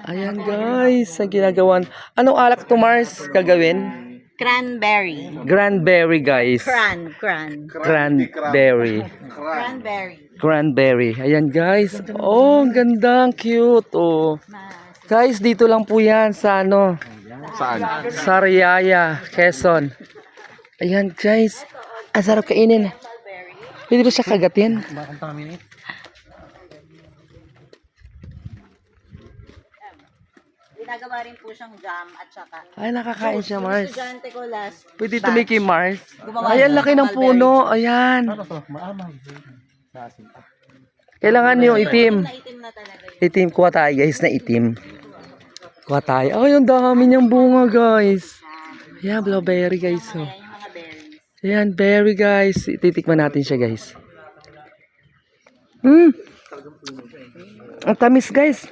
Ayan guys, ang ginagawan. Anong alak to Mars gagawin? Cranberry. Cranberry guys. Cranberry. Cranberry. Ayan guys. Oh, ang ganda, ang cute. Oh. Guys, dito lang po yan sa ano? Saan? Sariaya, Quezon. Ayan guys. Ang sarap kainin. Pwede ba siya kagatin? Ginagawa rin po siyang jam at saka. Ay, nakakain siya, Mars. Estudyante ko last. Pwede ito may kay Mars. Gumawa Ayan, ng laki ng puno. Ayan. Kailangan yung itim. Itim na talaga yun. Itim, kuha tayo guys na itim. Kuha tayo. Ay, ang dami niyang bunga guys. Ayan, blueberry guys. Oh. Ayan yung mga berries. Ayan, berry guys. Titikman natin siya guys. Ang tamis guys.